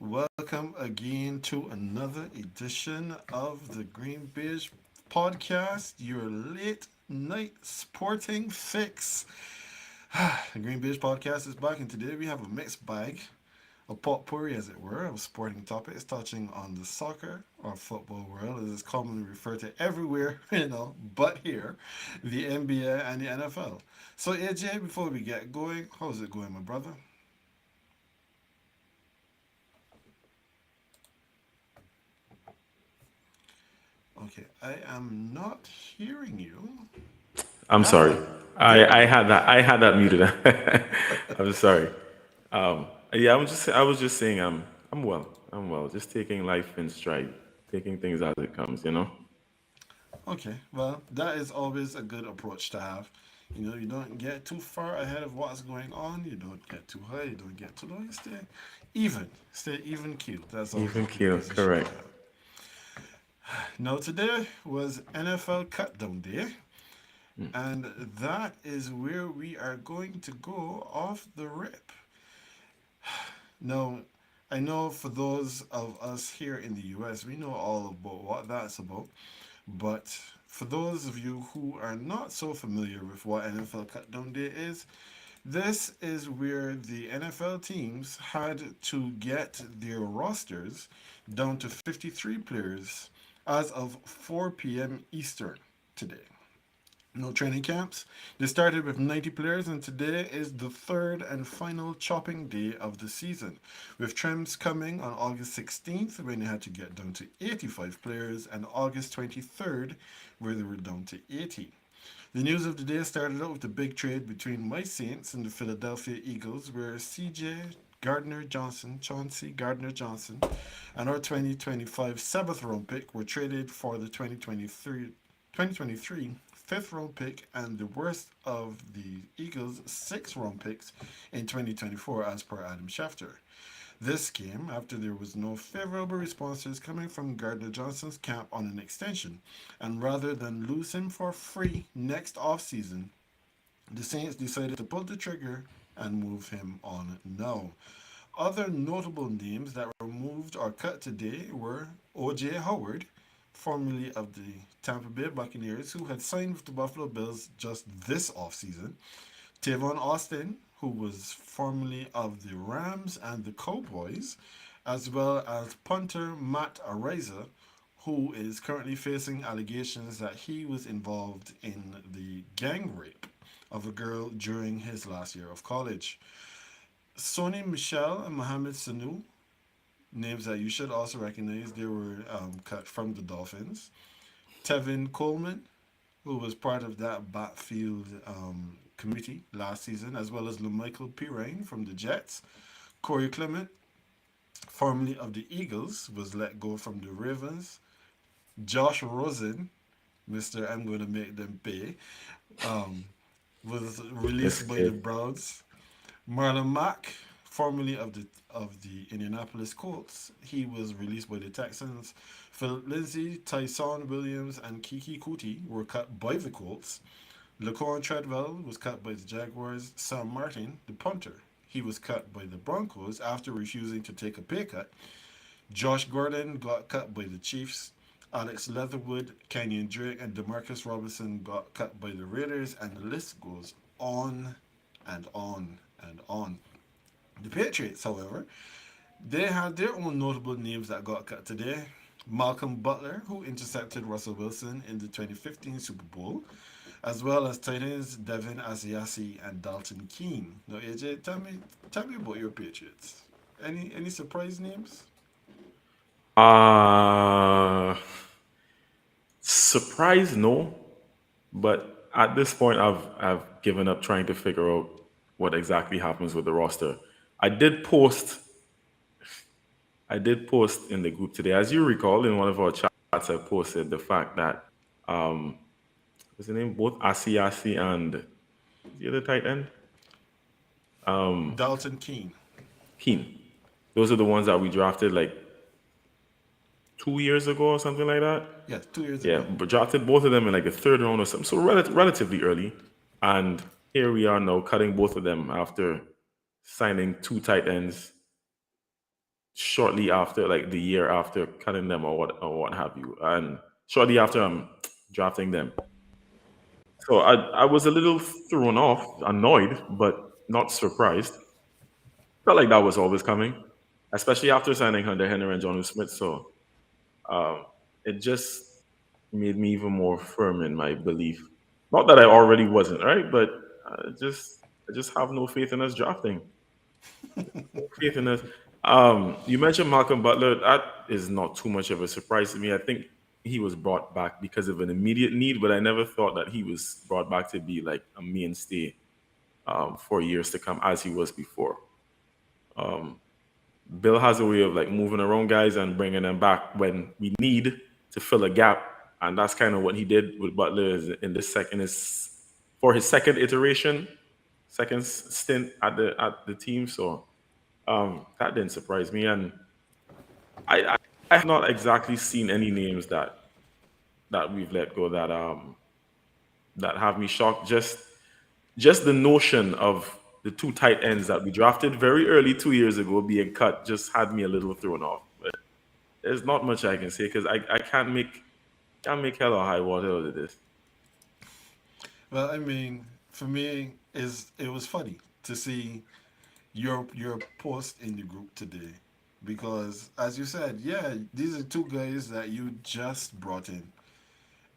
Welcome again to another edition of the GreenBaje podcast, your late night sporting fix. The GreenBaje podcast is back, and today we have a mixed bag, a potpourri, as it were, of sporting topics touching on the soccer or football world, as it's commonly referred to everywhere, but here, the NBA and the NFL. So, AJ, before we get going, how's it going, my brother? Okay, I am not hearing you. I'm sorry. Ah, there we I go. had that muted. I'm sorry. Yeah, I was just saying I'm well. I'm well. Just taking life in stride, taking things as it comes. Okay, well, that is always a good approach to have. You don't get too far ahead of what's going on. You don't get too high. You don't get too low. You stay even cute. That's always a Even good keel, position to correct. have. Now, today was NFL Cutdown Day, and that is where we are going to go off the rip. Now, I know for those of us here in the US, we know all about what that's about. But for those of you who are not so familiar with what NFL Cutdown Day is, this is where the NFL teams had to get their rosters down to 53 players as of 4 p.m. Eastern today. No training camps. They started with 90 players, and today is the third and final chopping day of the season, with trims coming on August 16th when they had to get down to 85 players, and August 23rd where they were down to 80. The news of the day started out with the big trade between my Saints and the Philadelphia Eagles, where Chauncey Gardner Johnson, and our 2025 seventh round pick were traded for the 2023 fifth round pick and the worst of the Eagles' sixth round picks in 2024, as per Adam Schefter. This came after there was no favorable responses coming from Gardner Johnson's camp on an extension, and rather than lose him for free next offseason, the Saints decided to pull the trigger and move him on now. Other notable names that were moved or cut today were O.J. Howard, formerly of the Tampa Bay Buccaneers, who had signed with the Buffalo Bills just this offseason, Tavon Austin, who was formerly of the Rams and the Cowboys, as well as punter Matt Araiza, who is currently facing allegations that he was involved in the gang rape of a girl during his last year of college. Sony Michel and Mohamed Sanu, names that you should also recognize, they were cut from the Dolphins. Tevin Coleman, who was part of that backfield committee last season, as well as LaMichael Pirine from the Jets. Corey Clement, formerly of the Eagles, was let go from the Ravens. Josh Rosen, Mr. I'm going to make them pay, um, was This released by the kid. Browns. Marlon Mack, formerly of the Indianapolis Colts, he was released by the Texans. Philip Lindsay, Tyson Williams, and Kiki Kuti were cut by the Colts. Laquan Treadwell was cut by the Jaguars. Sam Martin, the punter, he was cut by the Broncos after refusing to take a pay cut. Josh Gordon got cut by the Chiefs. Alex Leatherwood, Kenyon Drake, and Demarcus Robinson got cut by the Raiders, and the list goes on and on and on. The Patriots, however, they had their own notable names that got cut today. Malcolm Butler, who intercepted Russell Wilson in the 2015 Super Bowl, as well as tight ends Devin Asiasi and Dalton Keene. Now, AJ, tell me about your Patriots. Any surprise names? Uh Surprise, no. But at this point, I've given up trying to figure out what exactly happens with the roster. I did post I did post in the group today, as you recall, in one of our chats, I posted the fact that um, what's the name? Both Asiasi and the other tight end, Dalton Keene. Keen. Those are the ones that we drafted like 2 years ago or something like that. Yes, 2 years Yeah, ago. but drafted both of them in like the third round or something, so relatively early. And here we are now cutting both of them after signing two tight ends shortly after, like the year after cutting them or what have you, and shortly after I'm drafting them. So I was a little thrown off, annoyed, but not surprised. Felt like that was always coming, especially after signing Hunter Henry and John Smith. So um, it just made me even more firm in my belief. Not that I already wasn't, right? But I just have no faith in us drafting. No faith in us. You mentioned Malcolm Butler. That is not too much of a surprise to me. I think he was brought back because of an immediate need, but I never thought that he was brought back to be like a mainstay for years to come as he was before. Um, Bill has a way of like moving around guys and bringing them back when we need to fill a gap, and that's kind of what he did with Butler in this second is for his second iteration, second stint at the team. So that didn't surprise me, and I have not exactly seen any names that we've let go that have me shocked. Just the notion of the two tight ends that we drafted very early 2 years ago being cut just had me a little thrown off. But there's not much I can say because I can't make hell or high water out of this. Well, I mean, for me, is it was funny to see your post in the group today, because as you said, yeah, these are two guys that you just brought in,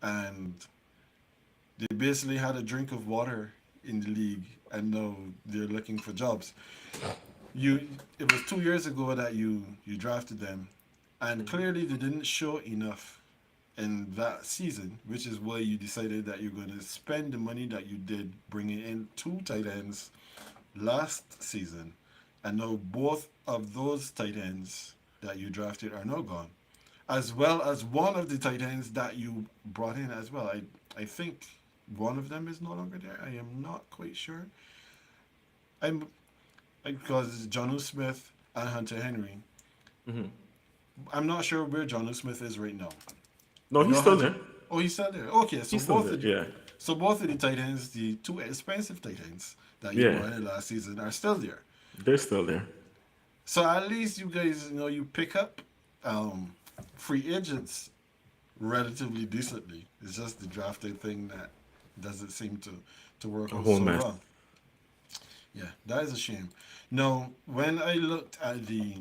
and they basically had a drink of water in the league, and now they're looking for jobs. You, it was 2 years ago that you drafted them, and clearly they didn't show enough in that season, which is why you decided that you're going to spend the money that you did bringing in two tight ends last season, and now both of those tight ends that you drafted are now gone, as well as one of the tight ends that you brought in as well. I think one of them is no longer there. I am not quite sure. I'm because John Smith and Hunter Henry. Hmm. I'm not sure where John Smith is right now. No, I he's know still Hunter. there. Oh, he's still there. Okay, He's still there. Yeah, so both of the tight ends, the two expensive tight ends that you yeah, brought in last season, are still there. they're still there. So at least you guys, you pick up um, free agents relatively decently. It's just the drafting thing that doesn't seem to work A out whole so mess. well. Yeah, that is a shame. Now, when I looked at the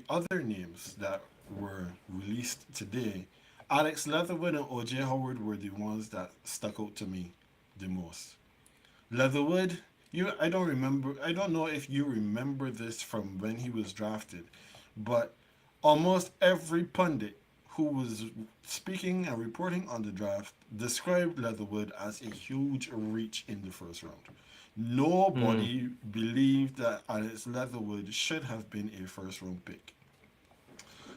other names that were released today, Alex Leatherwood and OJ Howard were the ones that stuck out to me the most. Leatherwood, I don't remember. I don't know if you remember this from when he was drafted, but almost every pundit who was speaking and reporting on the draft described Leatherwood as a huge reach in the first round. Hmm. Nobody believed that Alex Leatherwood should have been a first round pick.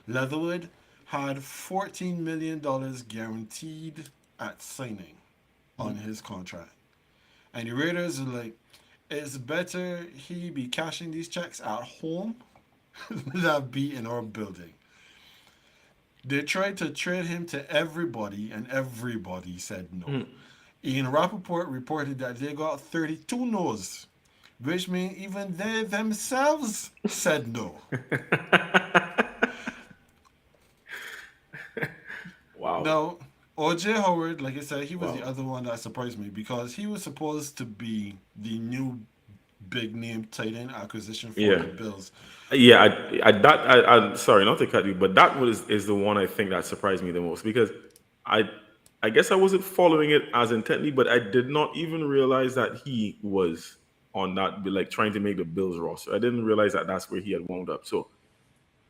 Leatherwood had $14 million guaranteed at signing on his contract. And the Raiders are like, it's better he be cashing these checks at home than be in our building. They tried to trade him to everybody, and everybody said no. Hmm. Ian Rappaport reported that they got 32 no's, which means even they themselves said no. Wow, Now, OJ Howard, like I said, he was the wow. other one that surprised me because he was supposed to be the new big name tight end acquisition for Yeah, the Bills. yeah. I sorry not to cut you, but that was is the one I think that surprised me the most because I I guess I wasn't following it as intently, but I did not even realize that he was on that like trying to make the Bills roster. I didn't realize that that's where he had wound up. So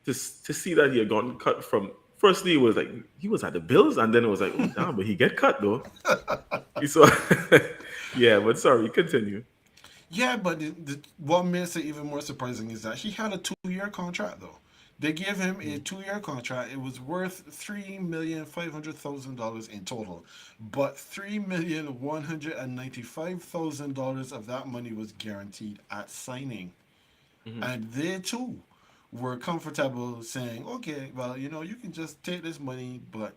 to see that he had gotten cut from firstly it was like he was at the Bills, and then it was like, oh damn, but he get cut though. So yeah, but sorry, continue. Yeah, but what makes it even more surprising is that he had a 2 year contract though. They gave him a 2 year contract. It was worth $3,500,000 in total, but $3,195,000 of that money was guaranteed at signing, Hmm. and they too were comfortable saying, "Okay, well, you can just take this money, but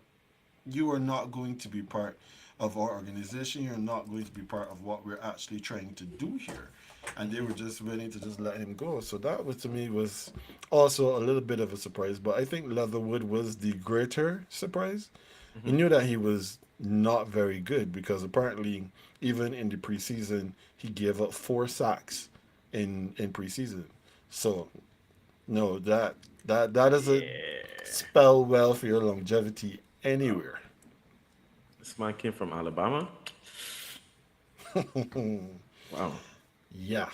you are not going to be part of our organization. You're not going to be part of what we're actually trying to do here." and they were just willing to just let him go. So that was to me was also a little bit of a surprise. But I think Leatherwood was the greater surprise. You Hmm. knew that he was not very good because apparently even in the preseason he gave up 4 sacks in preseason. So no, that doesn't Yeah. spell well for your longevity anywhere. This man came from Alabama. Wow. Yeah.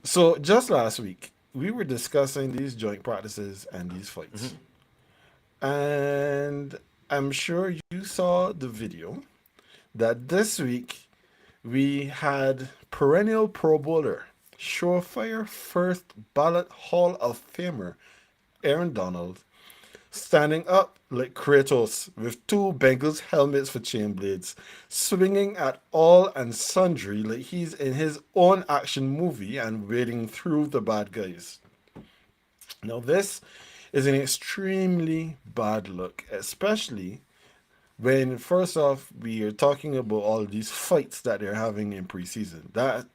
So just last week we were discussing these joint practices and these fights. Hmm. And I'm sure you saw the video that this week we had perennial Pro Bowler, surefire first ballot Hall of Famer Aaron Donald standing up like Kratos with two Bengals helmets for chain blades, swinging at all and sundry like he's in his own action movie and wading through the bad guys. Now, this is an extremely bad look, especially when, first off, we are talking about all these fights that they're having in preseason. That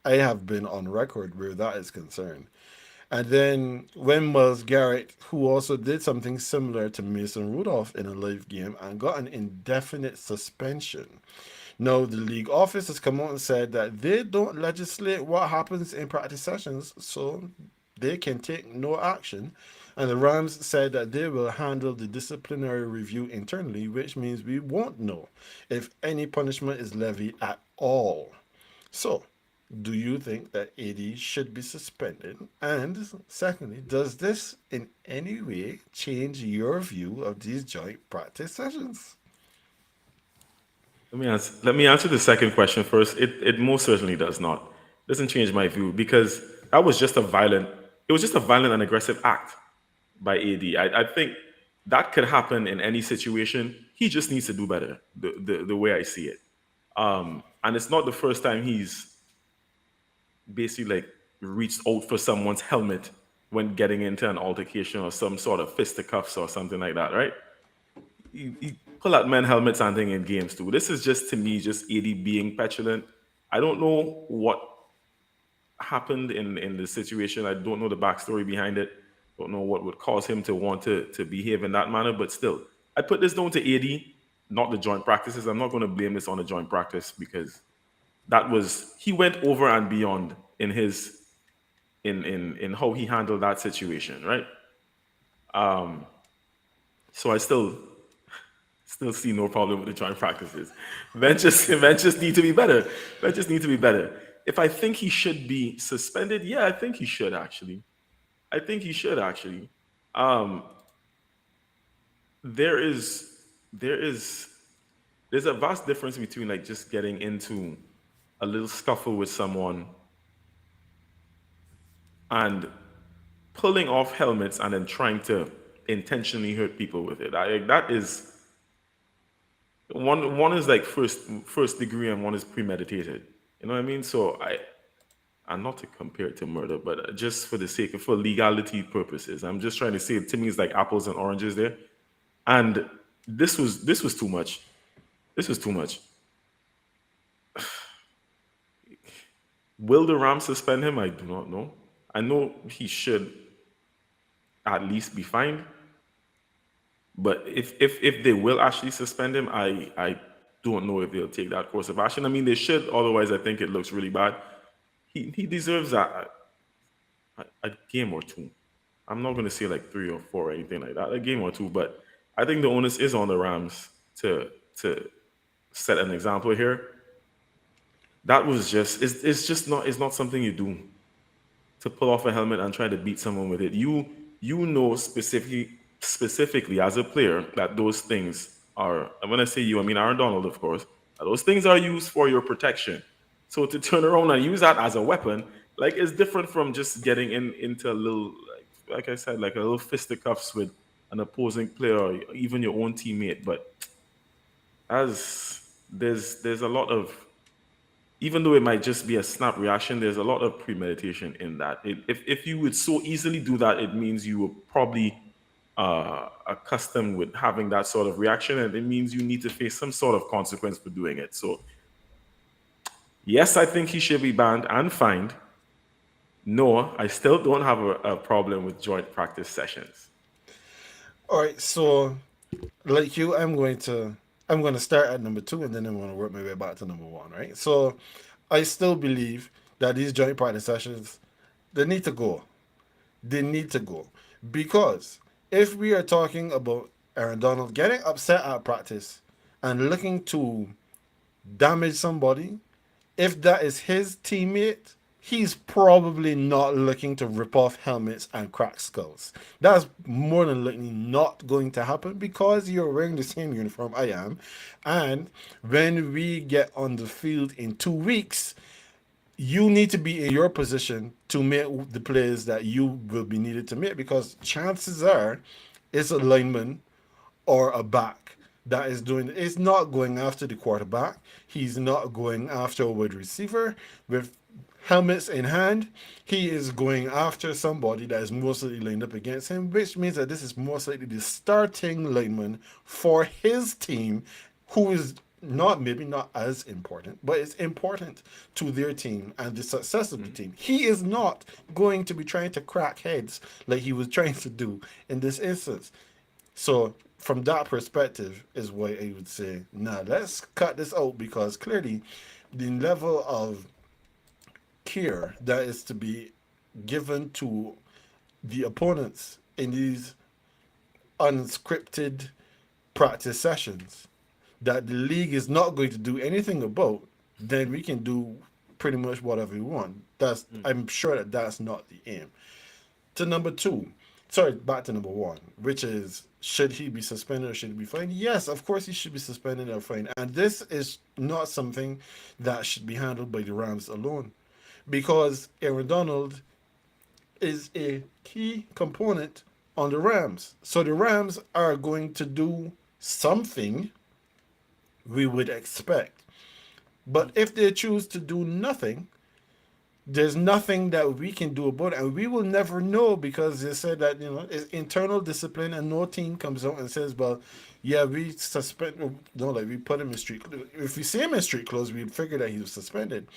I have been on record where that is concerned. And then when Miles Garrett, who also did something similar to Mason Rudolph in a live game and got an indefinite suspension. Now, the league office has come out and said that they don't legislate what happens in practice sessions, so they can take no action. And the Rams said that they will handle the disciplinary review internally, which means we won't know if any punishment is levied at all. So, do you think that AD should be suspended? And secondly, does this in any way change your view of these joint practice sessions? Let me answer the second question first. It most certainly does not. It doesn't change my view because that was just a violent. It was just a violent and aggressive act by AD. I think that could happen in any situation. He just needs to do better. The way I see it, and it's not the first time he's basically like reached out for someone's helmet when getting into an altercation or some sort of fisticuffs or something like that, right? You pull out men helmets and thing in games too. This is just to me just AD being petulant. I don't know what happened in the situation. I don't know the backstory behind it. Don't know what would cause him to want to behave in that manner. But still, I put this down to AD, not the joint practices. I'm not going to blame this on the joint practice because that was he went over and beyond in his in how he handled that situation, right? So I still see no problem with the joint practices. Ventures need to be better. Ventures need to be better. If I think he should be suspended, yeah, I think he should actually. I think he should actually. Um, there is there is there's a vast difference between like just getting into a little scuffle with someone and pulling off helmets and then trying to intentionally hurt people with it. That is one is like first degree and one is premeditated. You know what I mean? So and not to compare it to murder, but just for the sake of for legality purposes, I'm just trying to say to me it's like apples and oranges there. And this was too much. This was too much. Will the Rams suspend him? I do not know. I know he should at least be fined, but if they will actually suspend him, I don't know if they'll take that course of action. I mean, they should. Otherwise, I think it looks really bad. He deserves a game or two. I'm not going to say like 3 or 4 or anything like that. A game or two, but I think the onus is on the Rams to set an example here. That was just it's just not it's not something you do to pull off a helmet and try to beat someone with it. You know specifically as a player that those things are. And when I say you, I mean Aaron Donald, of course. That those things are used for your protection. So to turn around and use that as a weapon, like it's different from just getting into a little like I said, like a little fisticuffs with an opposing player or even your own teammate. But as there's a lot of even though it might just be a snap reaction, there's a lot of premeditation in that. If you would so easily do that, it means you were probably accustomed with having that sort of reaction, and it means you need to face some sort of consequence for doing it. So Yes, I think he should be banned and fined. No, I still don't have a problem with joint practice sessions. All right, so like you, I'm going to start at number two, and then I'm going to work my way back to number one. Right. So I still believe that these joint practice sessions, they need to go. They need to go because if we are talking about Aaron Donald getting upset at practice and looking to damage somebody, if that is his teammate, he's probably not looking to rip off helmets and crack skulls. That's more than likely not going to happen because you're wearing the same uniform I am. And when we get on the field in 2 weeks, you need to be in your position to make the plays that you will be needed to make because chances are it's a lineman or a back that is doing it's not going after the quarterback. He's not going after a wide receiver with helmets in hand. He is going after somebody that is most likely lined up against him, which means that this is most likely the starting lineman for his team, who is not maybe not as important, but it's important to their team and the success of the team. He is not going to be trying to crack heads like he was trying to do in this instance. So from that perspective is why I would say, nah, let's cut this out because clearly the level of care that is to be given to the opponents in these unscripted practice sessions that the league is not going to do anything about, then we can do pretty much whatever we want. That's I'm sure that that's not the aim. To number two, sorry, back to number one, which is should he be suspended or should he be fined? Yes, of course he should be suspended or fined. And this is not something that should be handled by the Rams alone because Aaron Donald is a key component on the Rams. So the Rams are going to do something we would expect. But if they choose to do nothing, there's nothing that we can do about it, and we will never know because they said that it's internal discipline, and no team comes out and says, "Well, yeah, we suspend." No, like we put him in street. If we see him in street clothes, we'd figure that he was suspended.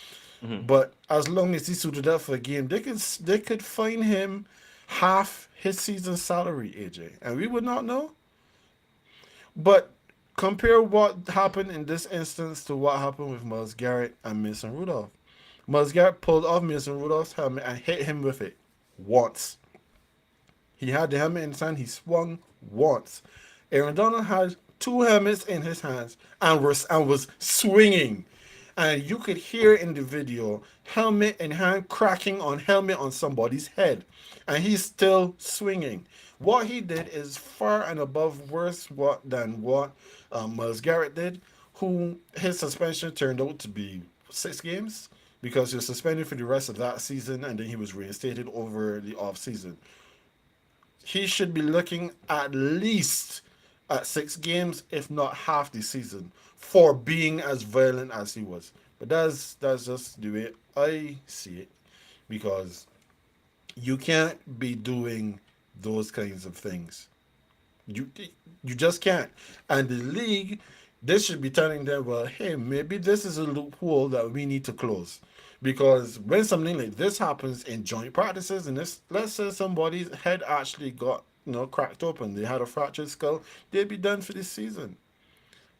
But as long as he suited up for a game, they could fine him half his season salary, AJ, and we would not know. But compare what happened in this instance to what happened with Miles Garrett and Mason Rudolph. Miles Garrett pulled off Mason Rudolph's helmet and hit him with it once. He had the helmet in his hand, he swung once. Aaron Donald had two helmets in his hands and was swinging. And you could hear in the video helmet in hand cracking on helmet on somebody's head. And he's still swinging. What he did is far and above worse than what Miles Garrett did, who his suspension turned out to be 6 games because he was suspended for the rest of that season and then he was reinstated over the off season. He should be looking at least at 6 games, if not half the season, for being as violent as he was. But that's just the way I see it, because you can't be doing those kinds of things. You you just can't. And the league, they should be telling them, well, hey, maybe this is a loophole that we need to close. Because when something like this happens in joint practices, and this, let's say somebody's head actually got cracked open, they had a fractured skull, they'd be done for this season.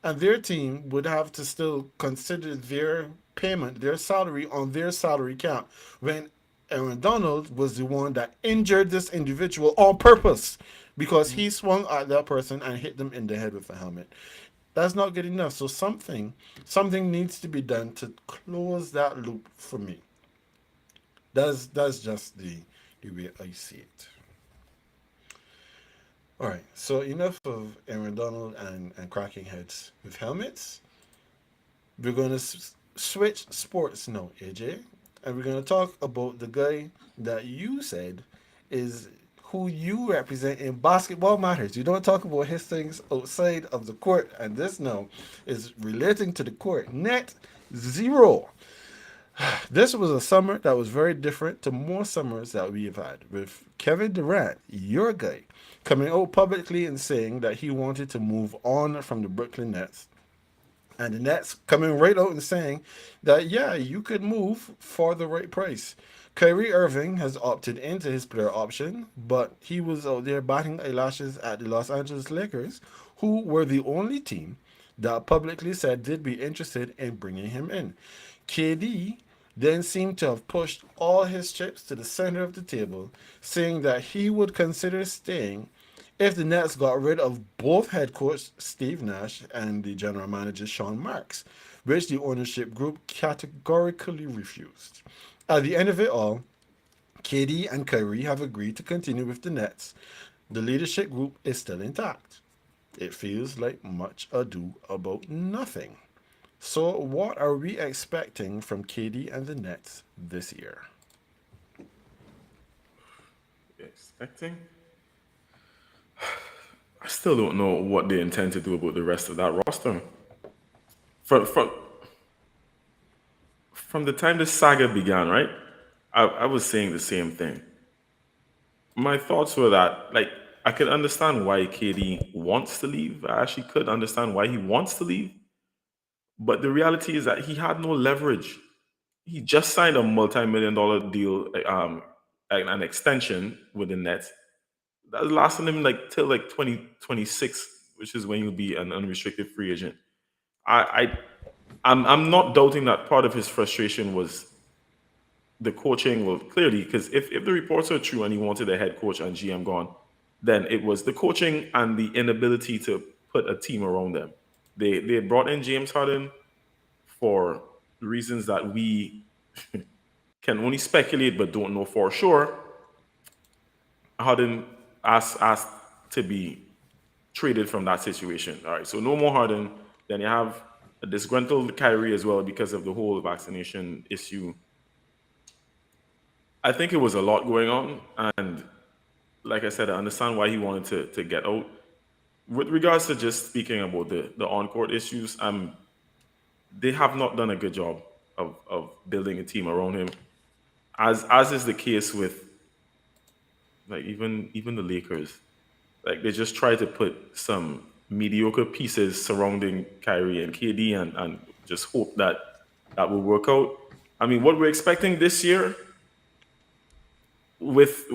And their team would have to still consider their payment, their salary on their salary cap when Aaron Donald was the one that injured this individual on purpose because he swung at that person and hit them in the head with a helmet. That's not good enough. So something needs to be done to close that loop for me. That's just the way I see it. All right. So enough of Aaron Donald and cracking heads with helmets. We're going to switch sports now, AJ, and we're going to talk about the guy that you said is who you represent in basketball matters. You don't talk about his things outside of the court, and this now is relating to the court. Net zero. This was a summer that was very different to more summers that we have had, with Kevin Durant, your guy, coming out publicly and saying that he wanted to move on from the Brooklyn Nets, And the Nets coming right out and saying that, yeah, you could move for the right price. Kyrie Irving has opted into his player option, but he was out there batting eyelashes at the Los Angeles Lakers, who were the only team that publicly said they'd be interested in bringing him in. KD then seemed to have pushed all his chips to the center of the table, saying that he would consider staying if the Nets got rid of both head coach Steve Nash and the general manager Sean Marks, which the ownership group categorically refused. At the end of it all, KD and Kyrie have agreed to continue with the Nets. The leadership group is still intact. It feels like much ado about nothing. So, what are we expecting from KD and the Nets this year? Expecting? I still don't know what they intend to do about the rest of that roster. From from from the time this saga began, right? I was saying the same thing. My thoughts were that, like, I could understand why KD wants to leave. I actually could understand why he wants to leave. But the reality is that he had no leverage. He just signed a multi-million-dollar deal, an extension with the Nets. That's lasting him like till like 2026, which is when he'll be an unrestricted free agent. I, I I'm not doubting that part of his frustration was the coaching. Well, clearly, because if the reports are true and he wanted a head coach and GM gone, then it was the coaching and the inability to put a team around them. They brought in James Harden for reasons that we can only speculate but don't know for sure. Harden asked to be traded from that situation. All right, so no more Harden. Then you have a disgruntled Kyrie as well because of the whole vaccination issue. I think it was a lot going on, and like I said, I understand why he wanted to get out. With regards to just speaking about the on court issues, they have not done a good job of building a team around him, as is the case with like even the Lakers. Like they just try to put some mediocre pieces surrounding Kyrie and KD and just hope that that will work out. I mean, what we're expecting this year with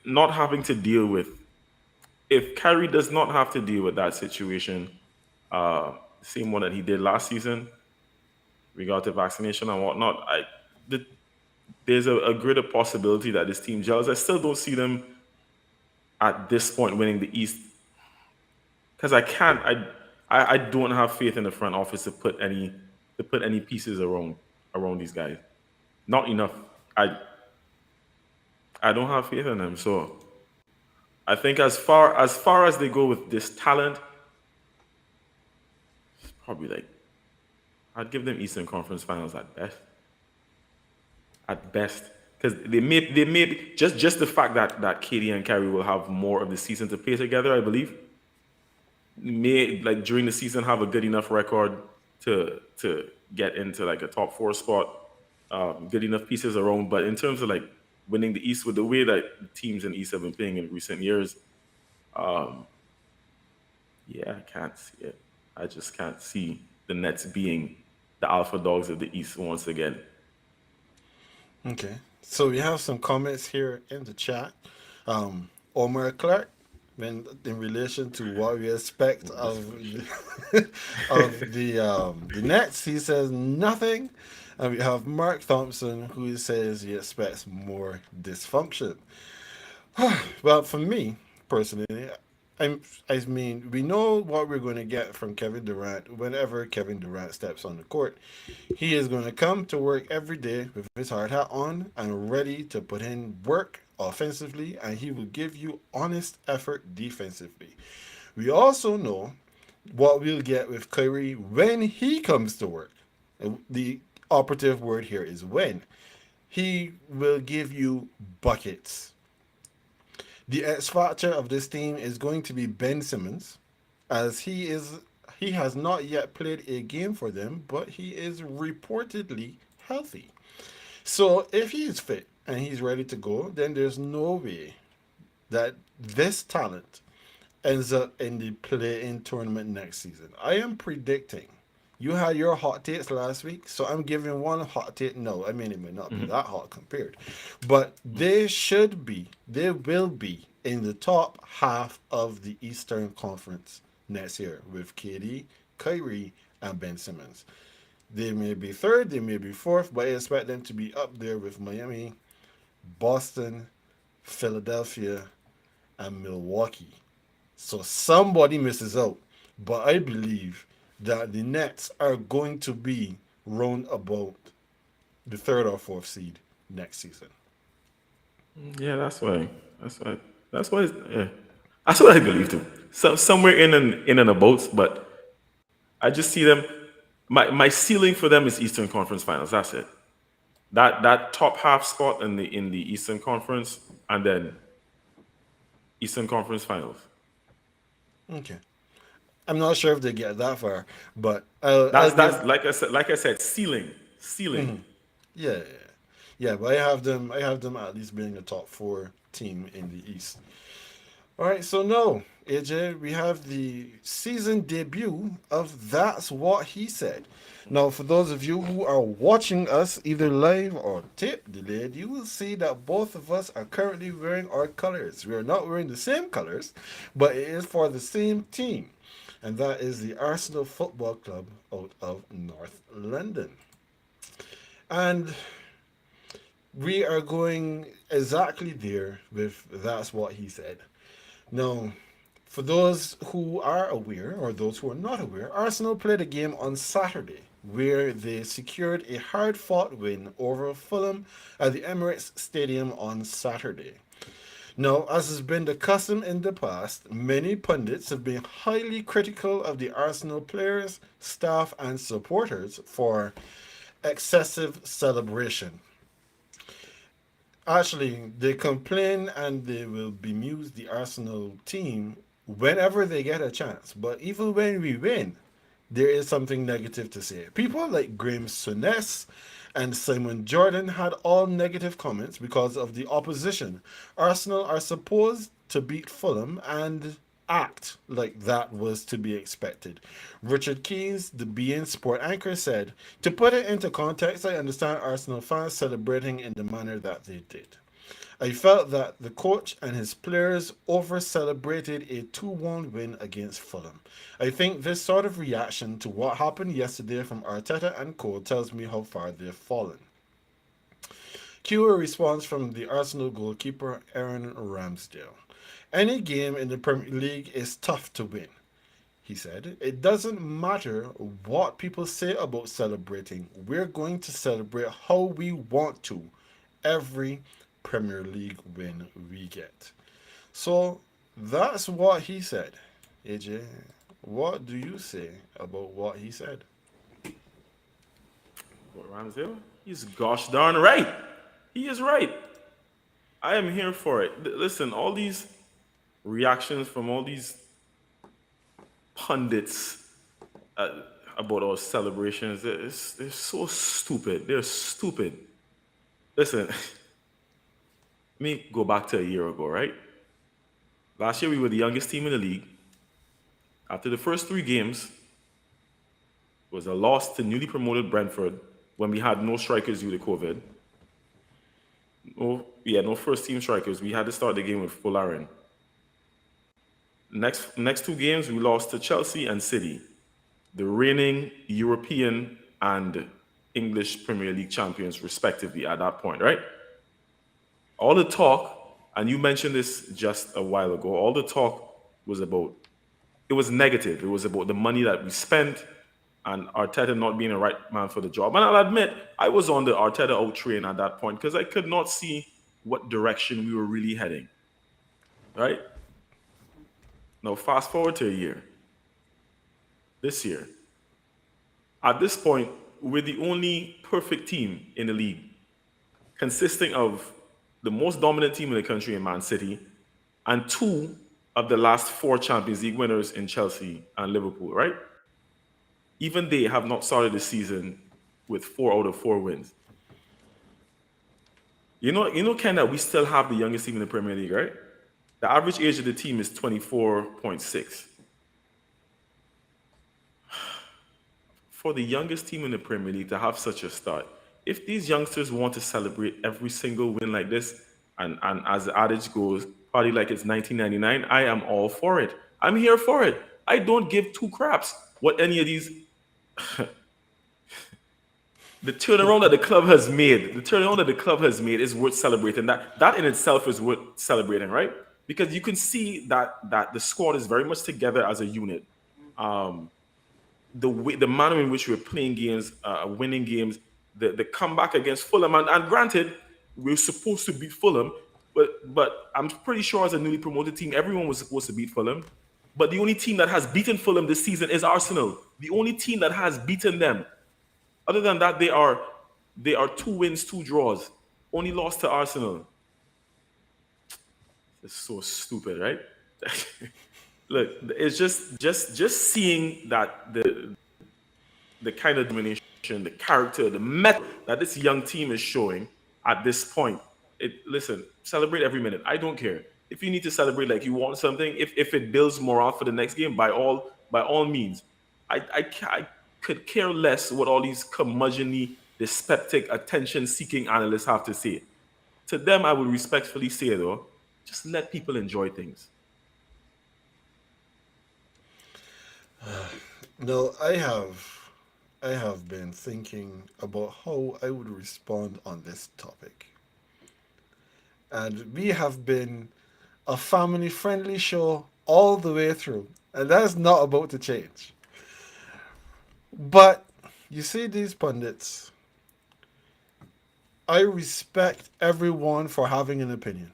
not having to deal with, if Kyrie does not have to deal with that situation, same one that he did last season, regard to vaccination and whatnot, the, there's a greater possibility that this team gels. I still don't see them at this point winning the East because I can't. I don't have faith in the front office to put any pieces around these guys. Not enough. I I don't have faith in them. So I think as far as they go with this talent, it's probably like I'd give them Eastern Conference Finals at best. At best, because they may just the fact that Katie and Kyrie will have more of the season to play together. I believe may like during the season have a good enough record to get into like a top four spot. Good enough pieces around, but in terms of like winning the East with the way that the teams in the East have been playing in recent years, um, yeah, I can't see it. I just can't see the Nets being the alpha dogs of the East once again. Okay. So we have some comments here in the chat. Omar Clark, in relation to what we expect of of the Nets, he says nothing. And we have Mark Thompson who says he expects more dysfunction. Well, for me personally, I mean, we know what we're going to get from Kevin Durant whenever Kevin Durant steps on the court. He is going to come to work every day with his hard hat on and ready to put in work offensively, and he will give you honest effort defensively. We also know what we'll get with Kyrie when he comes to work. The operative word here is when. He will give you buckets. The X factor of this team is going to be Ben Simmons, as he has not yet played a game for them, but he is reportedly healthy. So if he is fit and he's ready to go, then there's no way that this talent ends up in the play-in tournament next season. I am predicting, You had your hot takes last week, so I'm giving one hot take. No, I mean, it may not be Mhm. that hot compared, but they will be in the top half of the Eastern Conference next year with KD, Kyrie, and Ben Simmons. They may be third, they may be fourth, but I expect them to be up there with Miami, Boston, Philadelphia, and Milwaukee. So somebody misses out. But I believe that the Nets are going to be round about the third or fourth seed next season. Yeah, that's why yeah. That's what I believe too. Somewhere in and about, but I just see them. My ceiling for them is Eastern Conference Finals. That's it. That top half spot in the Eastern Conference, and then Eastern Conference Finals. Okay. I'm not sure if they get that far, but I'll give. That's like I said, ceiling. Yeah, yeah, yeah. But I have them at least being a top four team in the East. All right, so no, AJ, we have the season debut of That's What He Said. Now, for those of you who are watching us either live or tape delayed, you will see that both of us are currently wearing our colors. We are not wearing the same colors, but it is for the same team, and that is the Arsenal Football Club out of North London. And we are going exactly there with That's What He Said. Now, for those who are aware or those who are not aware, Arsenal played a game on Saturday where they secured a hard fought win over Fulham at the Emirates Stadium on Saturday. Now, as has been the custom in the past, many pundits have been highly critical of the Arsenal players, staff, and supporters for excessive celebration. Actually, they complain and they will bemuse the Arsenal team whenever they get a chance. But even when we win, there is something negative to say. People like Graham Souness and Simon Jordan had all negative comments because of the opposition. Arsenal are supposed to beat Fulham and act like that was to be expected. Richard Keys, the beIN Sport anchor, said, to put it into context, I understand Arsenal fans celebrating in the manner that they did. I felt that the coach and his players over celebrated a 2-1 win against Fulham. I think this sort of reaction to what happened yesterday from Arteta and co tells me how far they've fallen. Cue a response from the Arsenal goalkeeper Aaron Ramsdale. Any game in the Premier League is tough to win, he said. It doesn't matter what people say about celebrating. We're going to celebrate how we want to every Premier League win we get. So that's what he said. AJ, what do you say about what he said? What Ramsdale? He's gosh darn right. He is right. I am here for it. Listen, all these reactions from all these pundits uh, about our celebrations, they're so stupid. They're stupid. Listen, let me go back to a year ago, right? Last year we were the youngest team in the league. After the first three games, it was a loss to newly promoted Brentford when we had no strikers due to COVID. No first team strikers. We had to start the game with full Aaron. Next two games we lost to Chelsea and City, the reigning European and English Premier League champions respectively at that point, right? All the talk, and you mentioned this just a while ago, all the talk was about, it was negative. It was about the money that we spent and Arteta not being the right man for the job. And I'll admit, I was on the Arteta out train at that point because I could not see what direction we were really heading, right? Now, fast forward to a year, this year. At this point, we're the only perfect team in the league, consisting of the most dominant team in the country in Man City and two of the last four Champions League winners in Chelsea and Liverpool, right? Even they have not started the season with 4 out of 4 wins. Ken, that we still have the youngest team in the Premier League, right? The average age of the team is 24.6. for the youngest team in the Premier League to have such a start. If these youngsters want to celebrate every single win like this, and as the adage goes, party like it's 1999, I am all for it. I'm here for it. I don't give two craps what any of these the turnaround that the club has made. The turnaround that the club has made is worth celebrating. That in itself is worth celebrating, right? Because you can see that the squad is very much together as a unit. Um, the manner in which we're playing games, winning games, the comeback against Fulham, and granted, we're supposed to beat Fulham, but I'm pretty sure as a newly promoted team, everyone was supposed to beat Fulham. But the only team that has beaten Fulham this season is Arsenal. The only team that has beaten them. Other than that, they are 2 wins, 2 draws. Only lost to Arsenal. It's so stupid, right? Look, it's just seeing that the kind of domination, the character, the method that this young team is showing at this point. Listen, celebrate every minute. I don't care. If you need to celebrate like you want something, if it builds morale for the next game, by all means. I could care less what all these curmudgeonly, dyspeptic, attention-seeking analysts have to say. To them, I would respectfully say though, just let people enjoy things. No, I have been thinking about how I would respond on this topic. And we have been a family friendly show all the way through. And that's not about to change. But you see, these pundits, I respect everyone for having an opinion.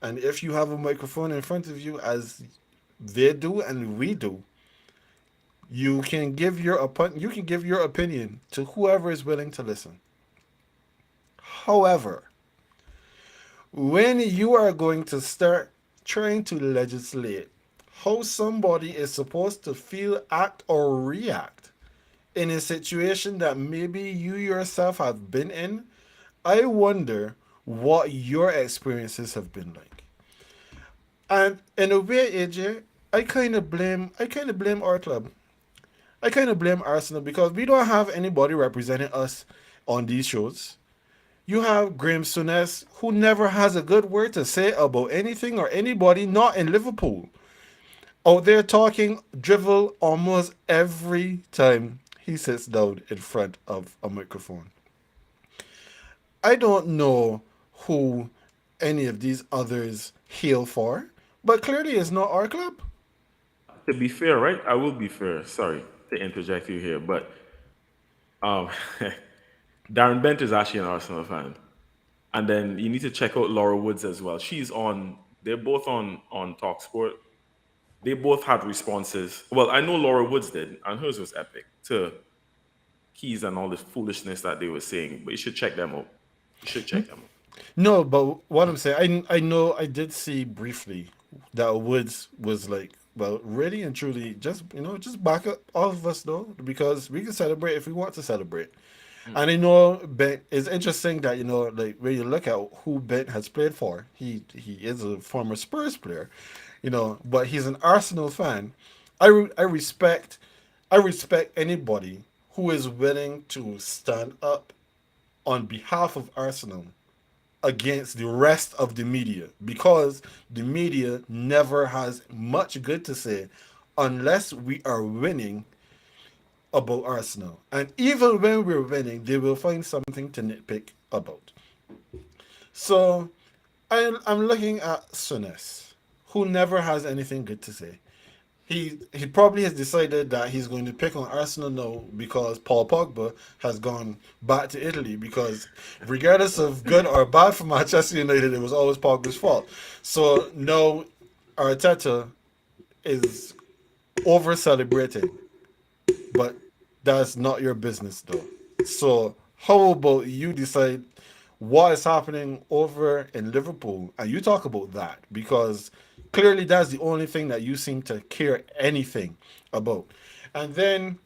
And if you have a microphone in front of you, as they do and we do, you can give your opinion to whoever is willing to listen. However, when you are going to start trying to legislate how somebody is supposed to feel, act, or react in a situation that maybe you yourself have been in, I wonder what your experiences have been like. And in a way, AJ, I kind of blame our club. I kind of blame Arsenal because we don't have anybody representing us on these shows. You have Graham Souness, who never has a good word to say about anything or anybody not in Liverpool, out there talking drivel almost every time he sits down in front of a microphone. I don't know who any of these others hail for, but clearly it's not our club. To be fair, right? I will be fair. Sorry to interject you here, but um, Darren Bent is actually an Arsenal fan, and then you need to check out Laura Woods as well. She's on. They're both on Talksport. They both had responses. Well, I know Laura Woods did, and hers was epic to Keys and all the foolishness that they were saying. But you should check them out. You should check them out. No, but what I'm saying, I know I did see briefly that Woods was like, well, really and truly, just just back up all of us though, because we can celebrate if we want to celebrate. And I know Ben. It's interesting that like when you look at who Ben has played for, he is a former Spurs player, but he's an Arsenal fan. I respect anybody who is willing to stand up on behalf of Arsenal against the rest of the media because the media never has much good to say unless we are winning about Arsenal. And even when we're winning, they will find something to nitpick about. So I'm looking at Souness, who never has anything good to say. He probably has decided that he's going to pick on Arsenal now because Paul Pogba has gone back to Italy because regardless of good or bad for Manchester United, it was always Pogba's fault. So now Arteta is over celebrating, but that's not your business though. So how about you decide what is happening over in Liverpool and you talk about that because clearly that's the only thing that you seem to care anything about. And then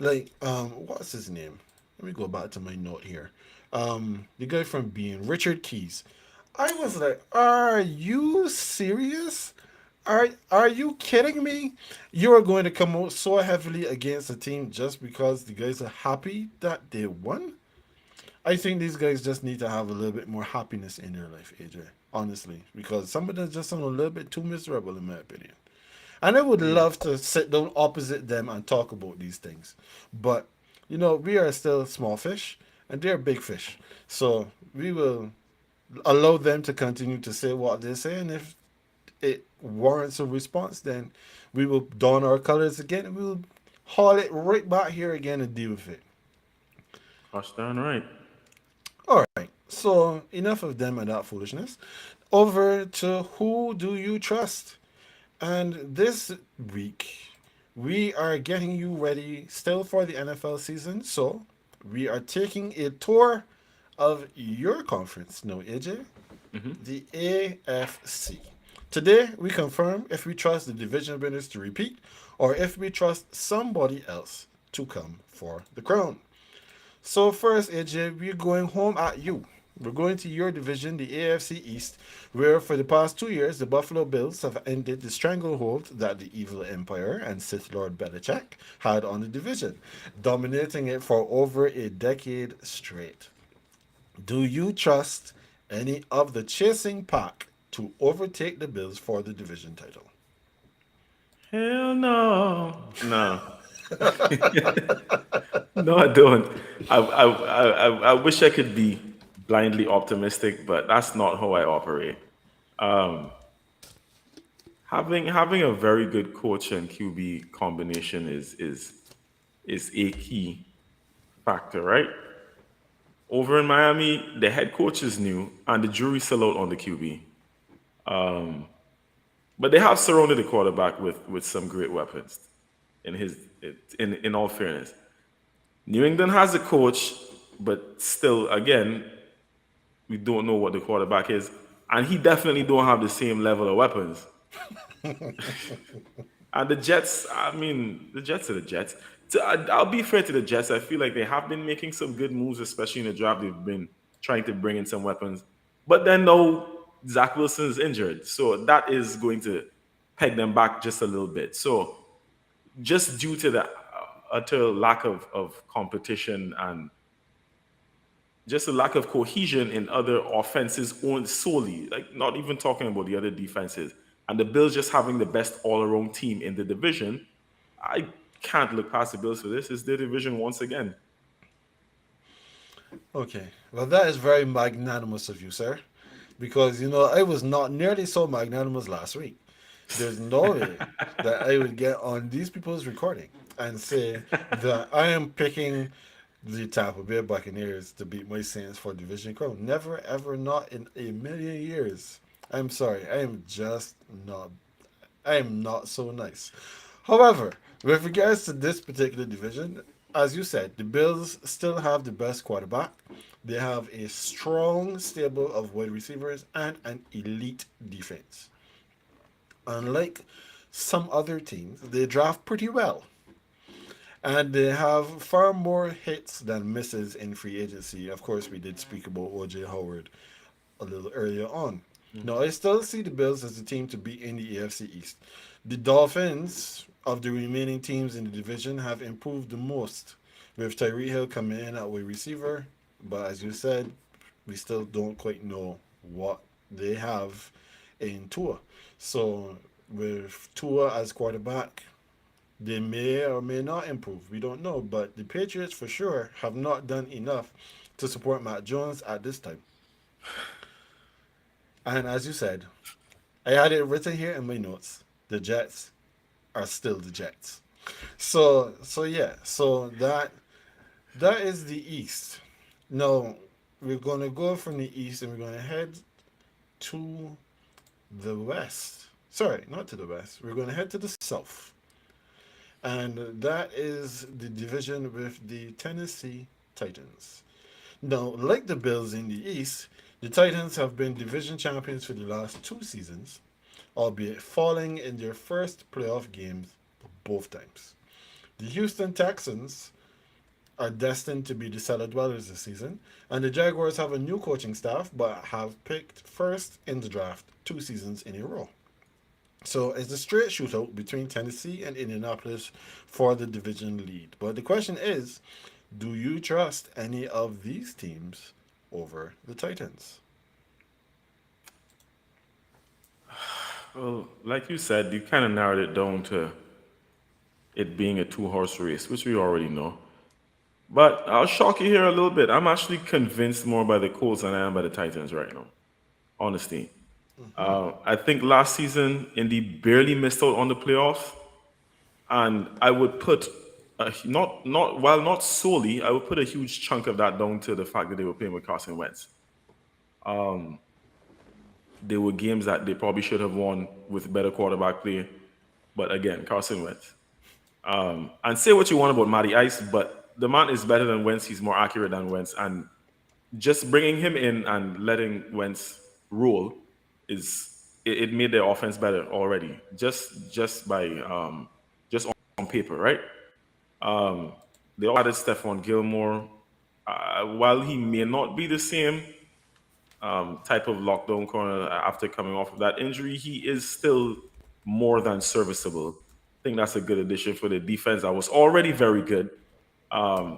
like what's his name? Let me go back to my note here. The guy from Being, Richard Keys. I was like, are you serious? Are you kidding me? You are going to come out so heavily against a team just because the guys are happy that they won? I think these guys just need to have a little bit more happiness in their life, AJ. Honestly, because some of them just sound a little bit too miserable, in my opinion. And I would Yeah. love to sit down opposite them and talk about these things, but we are still small fish, and they're big fish. So we will allow them to continue to say what they say, and if it warrants a response, then we will don our colors again and we'll haul it right back here again and deal with it. Gosh darn right. All right. So enough of them and that foolishness. Over to who do you trust? And this week, we are getting you ready still for the NFL season. So we are taking a tour of your conference. No, AJ, the AFC. Today, we confirm if we trust the division winners to repeat or if we trust somebody else to come for the crown. So, first, AJ, we're going home at you. We're going to your division, the AFC East, where for the past 2 years, the Buffalo Bills have ended the stranglehold that the evil empire and Sith Lord Belichick had on the division, dominating it for over a decade straight. Do you trust any of the chasing pack to overtake the Bills for the division title? Hell no. No. No, I don't. I wish I could be blindly optimistic, but that's not how I operate. Um, having a very good coach and QB combination is a key factor, right? Over in Miami, the head coach is new and the jury's still out on the QB. But they have surrounded the quarterback with some great weapons. In his in all fairness, New England has a coach, but still, again, we don't know what the quarterback is, and he definitely don't have the same level of weapons. And the Jets, I mean, the Jets are the Jets. I'll be fair to the Jets. I feel like they have been making some good moves, especially in the draft. They've been trying to bring in some weapons. But then, no, Zach Wilson is injured. So that is going to peg them back just a little bit. So just due to the utter lack of competition and just a lack of cohesion in other offenses owned solely, like not even talking about the other defenses, and the Bills just having the best all-around team in the division, I can't look past the Bills for this. It's their division once again. Okay, well, that is very magnanimous of you, sir. Because, I was not nearly so magnanimous last week. There's no way that I would get on these people's recording and say that I am picking the Tampa Bay Buccaneers to beat my Saints for division crown. Never, ever, not in a million years. I'm sorry. I am not so nice. However, with regards to this particular division, as you said, the Bills still have the best quarterback. They have a strong stable of wide receivers and an elite defense. Unlike some other teams, they draft pretty well. And they have far more hits than misses in free agency. Of course, we did speak about OJ Howard a little earlier on. Now, I still see the Bills as the team to beat in the AFC East. The Dolphins, of the remaining teams in the division, have improved the most, with Tyreek Hill coming in at wide receiver. But as you said, we still don't quite know what they have in Tua. So, with Tua as quarterback, they may or may not improve. We don't know. But the Patriots, for sure, have not done enough to support Matt Jones at this time. And as you said, I had it written here in my notes. The Jets are still the Jets. So yeah. So that is the East. Now we're gonna go from the East and we're gonna head to the West. Sorry, not to the West. We're gonna head to the South, and that is the division with the Tennessee Titans. Now, like the Bills in the East, the Titans have been division champions for the last 2 seasons, albeit falling in their first playoff games both times. The Houston Texans are destined to be the cellar dwellers this season, and the Jaguars have a new coaching staff but have picked first in the draft 2 seasons in a row. So it's a straight shootout between Tennessee and Indianapolis for the division lead. But the question is, do you trust any of these teams over the Titans? Well, like you said, you kind of narrowed it down to it being a two-horse race, which we already know. But I'll shock you here a little bit. I'm actually convinced more by the Colts than I am by the Titans right now, honestly. I think last season, Indy barely missed out on the playoffs, and I would put not solely, I would put a huge chunk of that down to the fact that they were playing with Carson Wentz. There were games that they probably should have won with better quarterback play, but again, Carson Wentz. And say what you want about Matty Ice, but the man is better than Wentz. He's more accurate than Wentz, and just bringing him in and letting Wentz roll it made their offense better already, just by just on paper, right? They also added Stephon Gilmore. While he may not be the same type of lockdown corner after coming off of that injury, he is still more than serviceable. I think that's a good addition for the defense that was already very good.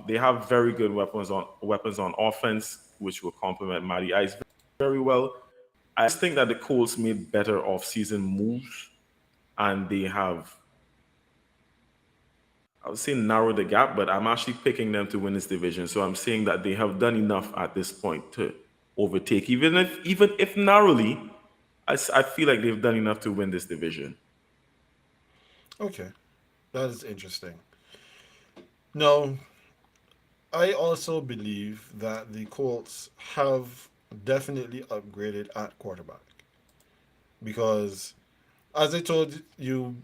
They have very good weapons on offense, which will complement Matty Ice very well. I just think that the Colts made better off-season moves, and they have, I would say, narrowed the gap. But I'm actually picking them to win this division, so I'm saying that they have done enough at this point to overtake, even if narrowly. I feel like they've done enough to win this division. Okay, that is interesting. No, I also believe that the Colts have definitely upgraded at quarterback because, as I told you,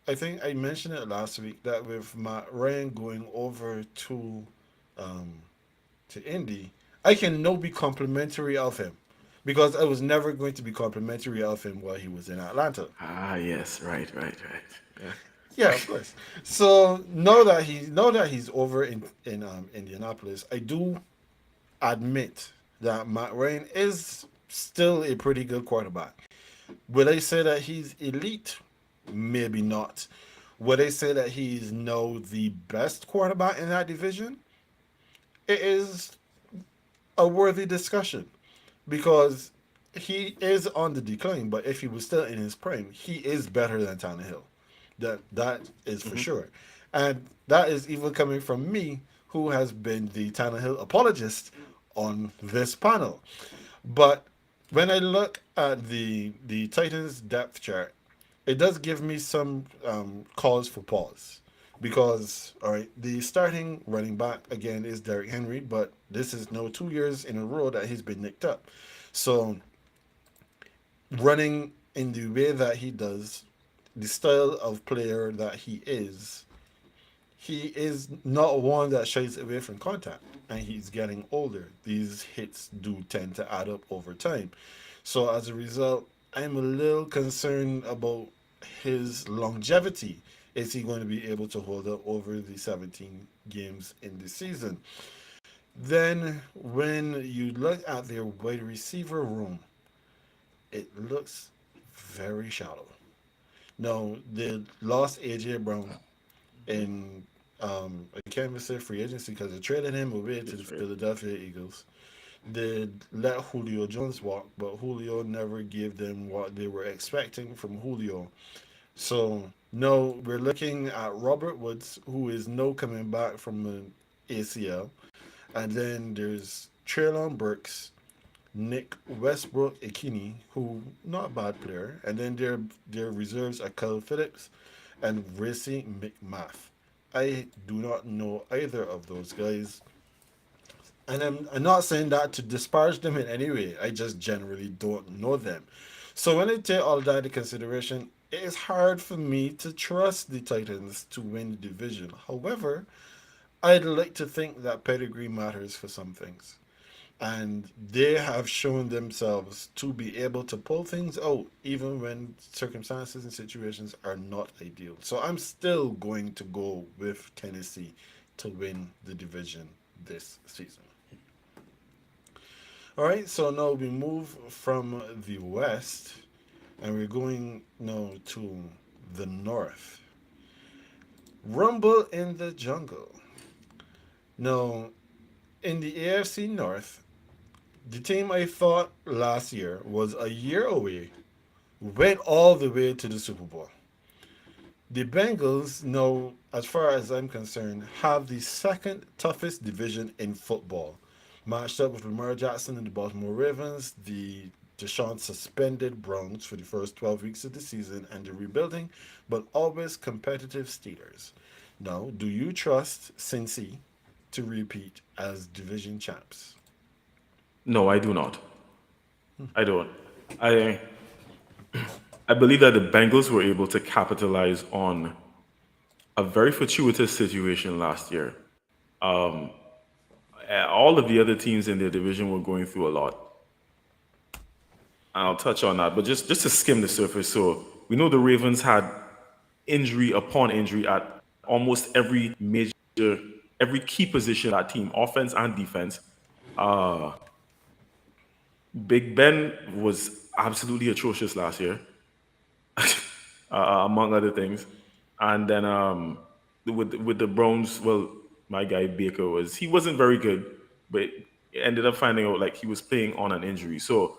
I think I mentioned it last week that with Matt Ryan going over um, to Indy, I can now be complimentary of him because I was never going to be complimentary of him while he was in Atlanta. Ah, yes, right. Yeah. Yeah, of course. So know that he's over in Indianapolis, I do admit that Matt Ryan is still a pretty good quarterback. Would I say that he's elite? Maybe not. Would I say that he's now the best quarterback in that division? It is a worthy discussion because he is on the decline. But if he was still in his prime, he is better than Tannehill. That is for Hmm. sure, and that is even coming from me, who has been the Tannehill apologist on this panel. But when I look at the Titans depth chart, it does give me some cause for pause. Because, all right, the starting running back again is Derrick Henry, but this is no 2 years in a row that he's been nicked up. So, running in the way that he does, the style of player that he is not one that shies away from contact, and he's getting older. These hits do tend to add up over time. So as a result, I'm a little concerned about his longevity. Is he going to be able to hold up over the 17 games in the season? Then, when you look at their wide receiver room, it looks very shallow. No, they lost AJ Brown in I can't even say free agency because they traded him away to the It's right. Philadelphia Eagles. They let Julio Jones walk, but Julio never gave them what they were expecting from Julio. So no, we're looking at Robert Woods, who is no coming back from an ACL, and then there's Traylon Burks, Nick Westbrook Ikini, who not a bad player, and then their reserves are Kyle Phillips and Racy McMath. I do not know either of those guys, and I'm not saying that to disparage them in any way. I just generally don't know them. So when I take all that into consideration, it is hard for me to trust the Titans to win the division. However, I'd like to think that pedigree matters for some things, and they have shown themselves to be able to pull things out even when circumstances and situations are not ideal. So I'm still going to go with Tennessee to win the division this season. All right, so now we move from the West And we're going now to the north. Rumble in the jungle. Now, in the AFC North, the team I thought last year was a year away went all the way to the Super Bowl. The Bengals, now, as far as I'm concerned, have the second toughest division in football. Matched up with Lamar Jackson and the Baltimore Ravens, the Deshaun suspended Browns for the first 12 weeks of the season, and the rebuilding but always competitive Steelers. Now, do you trust Cincy to repeat as division champs? No, I do not. I don't. I I believe that the Bengals were able to capitalize on a very fortuitous situation last year. Um, all of the other teams in their division were going through a lot. I'll touch on that, but just to skim the surface. So we know the Ravens had injury upon injury at almost every major, every key position of that team, offense and defense. Uh, Big Ben was absolutely atrocious last year, among other things. And then with the Browns, well, my guy Baker was he wasn't very good, but ended up finding out like he was playing on an injury. So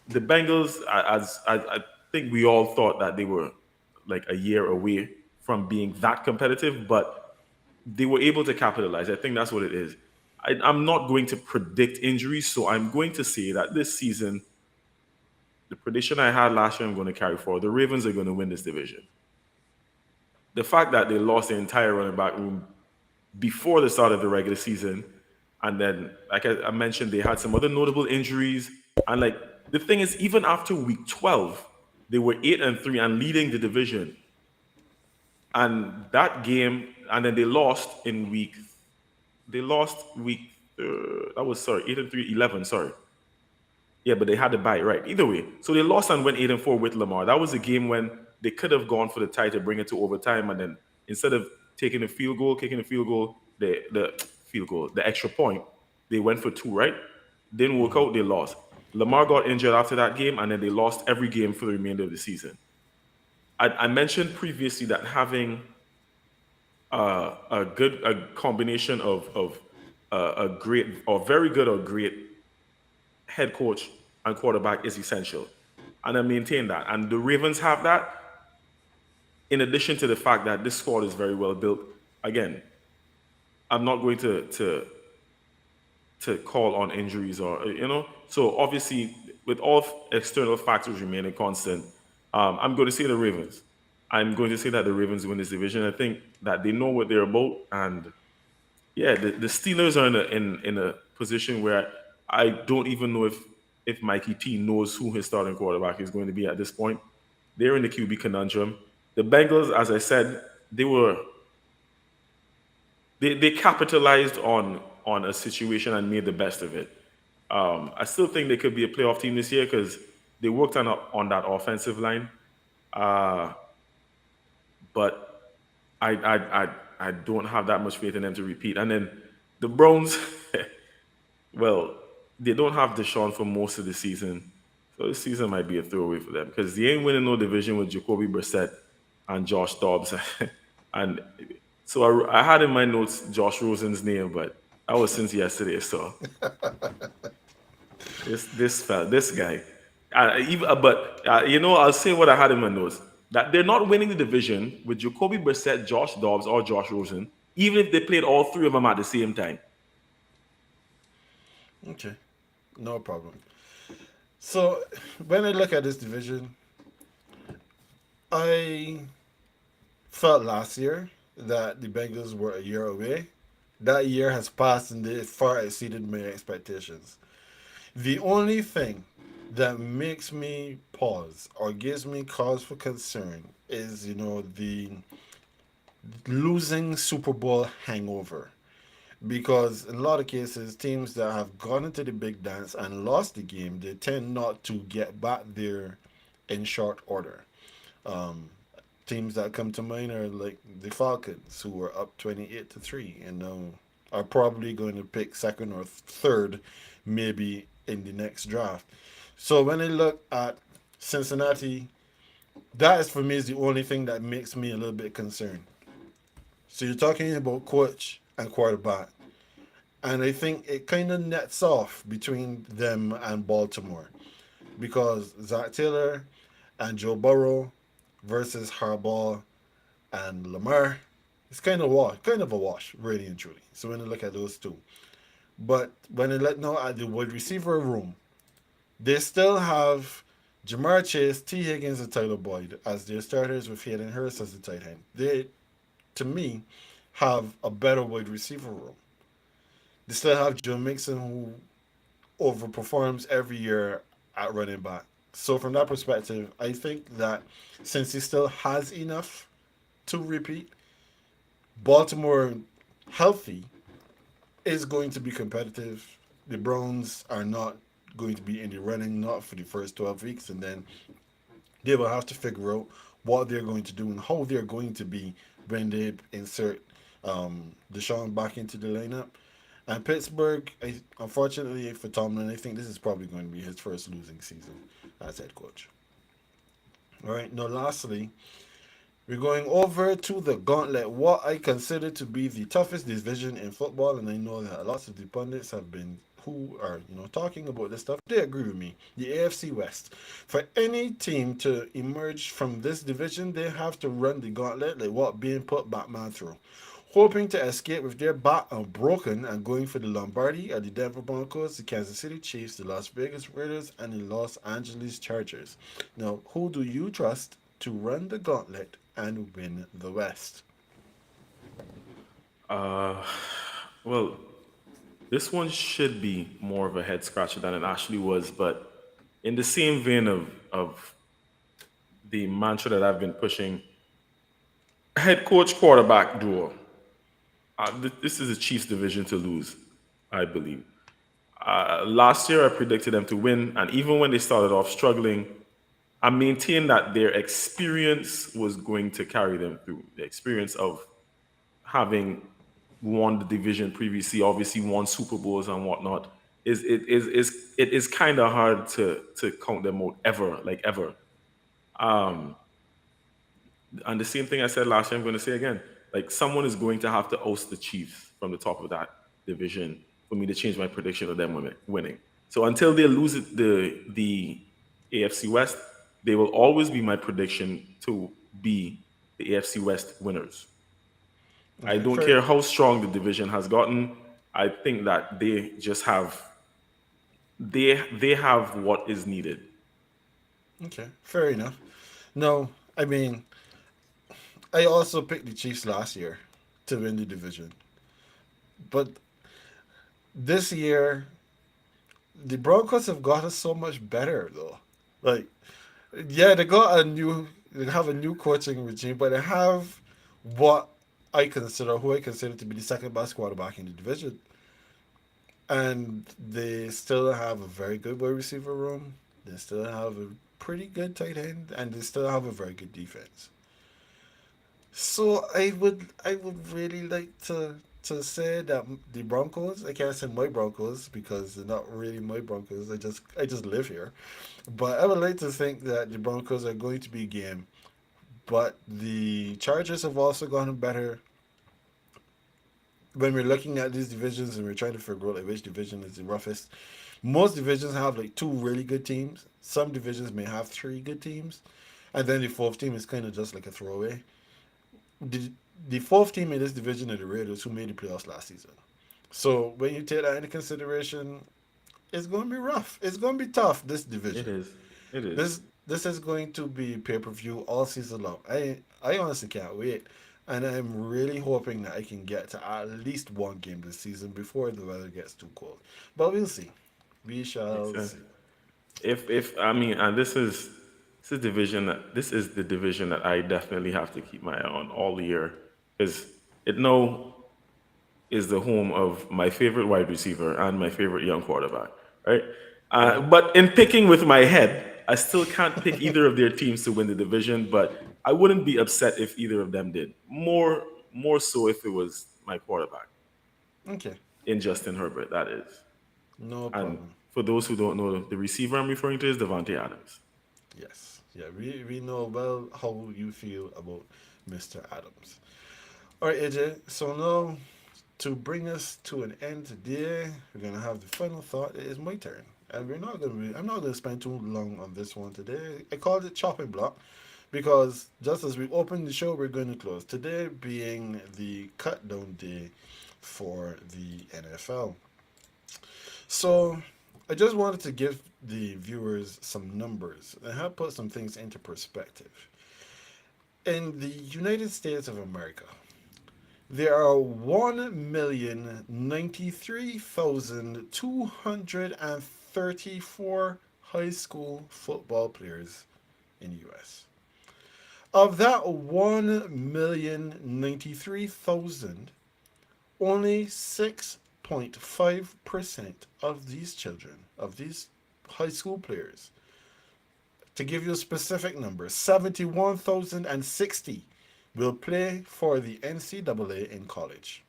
the Bengals, I think we all thought that they were like a year away from being that competitive, but they were able to capitalize. I think that's what it is. I'm not going to predict injuries, so I'm going to say that this season, the prediction I had last year, I'm going to carry forward. The Ravens are going to win this division. The fact that they lost the entire running back room before the start of the regular season, and then, like I mentioned, they had some other notable injuries. And like the thing is, even after week 12, they were 8-3 and leading the division. And that game, and then they lost in week. They lost week. That was sorry, 8-3, 11. Sorry, yeah, but they had to buy it right. Either way, so they lost and went 8-4 with Lamar. That was a game when they could have gone for the tie to bring it to overtime, and then instead of taking a field goal, kicking a field goal, the field goal, the extra point, they went for two. Right? Didn't work Mm-hmm. out. They lost. Lamar got injured after that game, and then they lost every game for the remainder of the season. I mentioned previously that having a combination of a great or very good or great head coach and quarterback is essential. And I maintain that. And the Ravens have that, in addition to the fact that this squad is very well built. Again, I'm not going to call on injuries or So obviously, with all external factors remaining constant, I'm going to say the Ravens. I'm going to say that the Ravens win this division. I think that they know what they're about, and yeah, the Steelers are in a position where I don't even know if Mikey P knows who his starting quarterback is going to be at this point. They're in the QB conundrum. The Bengals, as I said, they capitalized on a situation and made the best of it. I still think they could be a playoff team this year because they worked on that offensive line, uh, but I don't have that much faith in them to repeat. And then the Browns, well, they don't have Deshaun for most of the season, so this season might be a throwaway for them because they ain't winning no division with Jacoby Brissett and Josh Dobbs. And so I had in my notes Josh Rosen's name, but that was since yesterday. So this guy, but I'll say what I had in my notes that they're not winning the division with Jacoby Brissett, Josh Dobbs, or Josh Rosen, even if they played all three of them at the same time. Okay, no problem. So when I look at this division, I felt last year that the Bengals were a year away. That year has passed and they far exceeded my expectations. The only thing that makes me pause or gives me cause for concern is, the losing Super Bowl hangover. Because in a lot of cases, teams that have gone into the big dance and lost the game, they tend not to get back there in short order. Um, Teams that come to mind are like the Falcons, who were up 28-3, and now are probably going to pick second or third, maybe in the next draft. So when I look at Cincinnati, That is for me is the only thing that makes me a little bit concerned. So you're talking about coach and quarterback, and I think it kind of nets off between them and Baltimore because Zach Taylor and Joe Burrow versus Harbaugh and Lamar, it's kind of a wash, really and truly. So when you look at those two, but when you look now at the wide receiver room, they still have Jamar Chase, T. Higgins, and Tyler Boyd as their starters with Hayden Hurst as the tight end. They, to me, have a better wide receiver room. They still have Joe Mixon, who overperforms every year at running back. So from that perspective, I think that since he still has enough to repeat, Baltimore healthy is going to be competitive. The Browns are not going to be in the running, not for the first 12 weeks, and then they will have to figure out what they're going to do and how they're going to be when they insert Deshaun back into the lineup. And Pittsburgh, unfortunately for Tomlin, I think this is probably going to be his first losing season as head coach. All right. Now, lastly, we're going over to the gauntlet, what I consider to be the toughest division in football, and I know that lots of the pundits have been who are talking about this stuff. They agree with me. The AFC West. For any team to emerge from this division, they have to run the gauntlet like what being put Batman through. Hoping to escape with their bat unbroken and going for the Lombardi are the Denver Broncos, the Kansas City Chiefs, the Las Vegas Raiders, and the Los Angeles Chargers. Now, who do you trust to run the gauntlet and win the West? Uh, well, this one should be more of a head scratcher than it actually was, but in the same vein of the mantra that I've been pushing, head coach quarterback duo. This is a Chiefs division to lose, I believe. Last year, I predicted them to win, and even when they started off struggling, I maintained that their experience was going to carry them through. The experience of having won the division previously, obviously won Super Bowls and whatnot, it is kind of hard to count them out ever, like ever. And the same thing I said last year, I'm going to say again. Like someone is going to have to oust the Chiefs from the top of that division for me to change my prediction of them winning. So until they lose the AFC West, they will always be my prediction to be the AFC West winners. I Okay, don't fair. care how strong the division has gotten. I think that they just have they have what is needed. Okay, fair enough. No, I mean, I also picked the Chiefs last year to win the division, but this year the Broncos have gotten so much better though. Like, yeah, they have a new coaching regime, but they have what who I consider to be the second best quarterback in the division, and they still have a very good wide receiver room. They still have a pretty good tight end, and they still have a very good defense. So I would really like to say that the Broncos. I can't say my Broncos because they're not really my Broncos. I just live here, but I would like to think that the Broncos are going to be game. But the Chargers have also gotten better. When we're looking at these divisions and we're trying to figure out like which division is the roughest, most divisions have like two really good teams. Some divisions may have three good teams, and then the fourth team is kind of just like a throwaway. The, the fourth team in this division are the Raiders, who made the playoffs last season. So when you take that into consideration, it's going to be rough. It's going to be tough. This It division. is. It is. This is going to be pay per view all season long. I honestly can't wait, and I'm really hoping that I can get to at least one game this season before the weather gets too cold. But we'll see. We Makes shall sense. see. If I mean, and this is the division that I definitely have to keep my eye on all year because it now is the home of my favorite wide receiver and my favorite young quarterback, right? Yeah. But in picking with my head, I still can't pick either of their teams to win the division. But I wouldn't be upset if either of them did. More so if it was my quarterback Okay. in Justin Herbert, that is. No And problem. for those who don't know, the receiver I'm referring to is Devontae Adams. Yes. Yeah, we know well how you feel about Mr. Adams. All right, AJ. So now to bring us to an end today, we're gonna have the final thought. It is my turn, and we're not gonna. I'm not gonna spend too long on this one today. I called it chopping block because just as we open the show, we're going to close. Today being the cut down day for the NFL. So I just wanted to give the viewers some numbers and help put some things into perspective. In the United States of America, there are 1,093,234 high school football players in the US. Of that 1,093,000, only 6.5% of these children, of these high school players, to give you a specific number, 71,060 will play for the NCAA in college.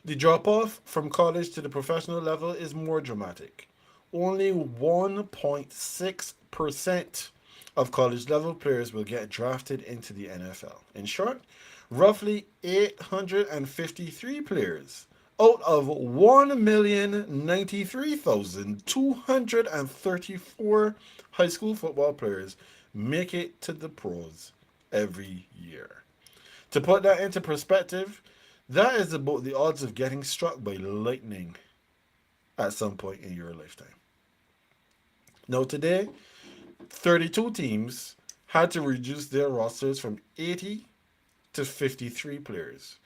The drop off from college to the professional level is more dramatic. Only 1.6% of college level players will get drafted into the NFL. In short, roughly 853 players out of 1,093,234 high school football players make it to the pros every year. To put that into perspective, that is about the odds of getting struck by lightning at some point in your lifetime. Now, today, 32 teams had to reduce their rosters from 80 to 53 players,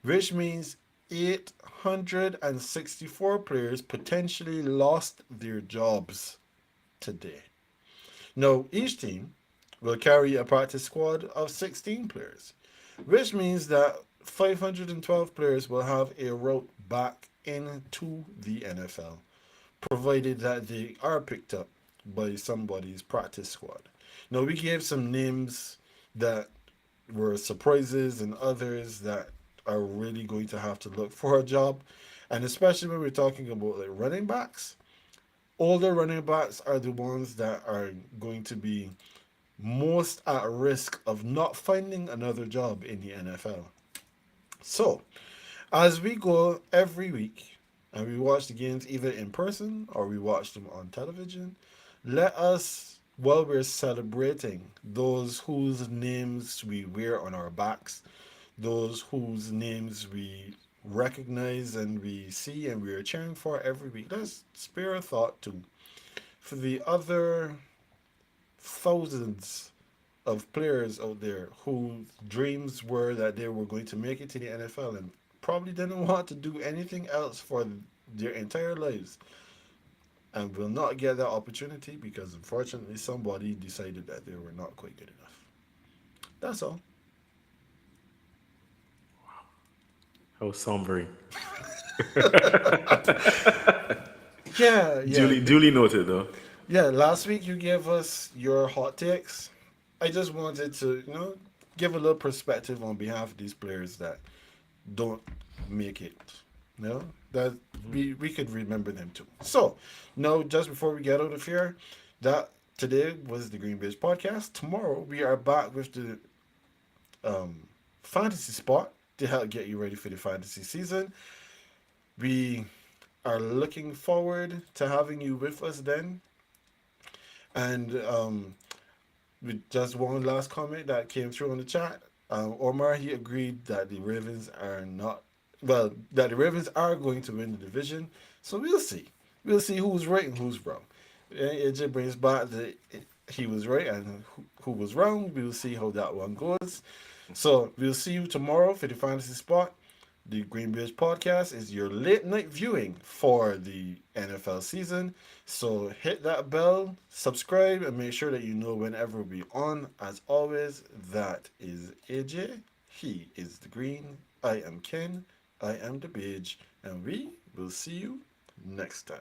which means 864 players potentially lost their jobs today. Now, each team will carry a practice squad of 16 players, which means that 512 players will have a route back into the NFL, provided that they are picked up by somebody's practice squad. Now, we gave some names that were surprises and others that are really going to have to look for a job. And especially when we're talking about like running backs, older running backs are the ones that are going to be most at risk of not finding another job in the NFL. So, as we go every week and we watch the games either in person or we watch them on television, let us, while we're celebrating those whose names we wear on our backs, those whose names we recognize and we see and we are cheering for every week, let's spare a thought too for the other thousands of players out there whose dreams were that they were going to make it to the NFL and probably didn't want to do anything else for their entire lives and will not get that opportunity because unfortunately somebody decided that they were not quite good enough. That's all. How sombering. Yeah, yeah. Duly noted, though. Yeah, last week you gave us your hot takes. I just wanted to, give a little perspective on behalf of these players that don't make it. That we could remember them too. So, now just before we get out of here, that today was the GreenBaje podcast. Tomorrow we are back with the fantasy spot to help get you ready for the fantasy season. We are looking forward to having you with us then. And with just one last comment that came through on the chat, Omar, he agreed that the Ravens are not, well, that the Ravens are going to win the division. So we'll see. We'll see who's right and who's wrong. It just brings back that he was right and who was wrong. We'll see how that one goes. So we'll see you tomorrow for the fantasy spot. The GreenBaje podcast is your late night viewing for the NFL season. So hit that bell, subscribe, and make sure that you know whenever we're on. As always, that is AJ. He is the Green. I am Ken. I am the Beige. And we will see you next time.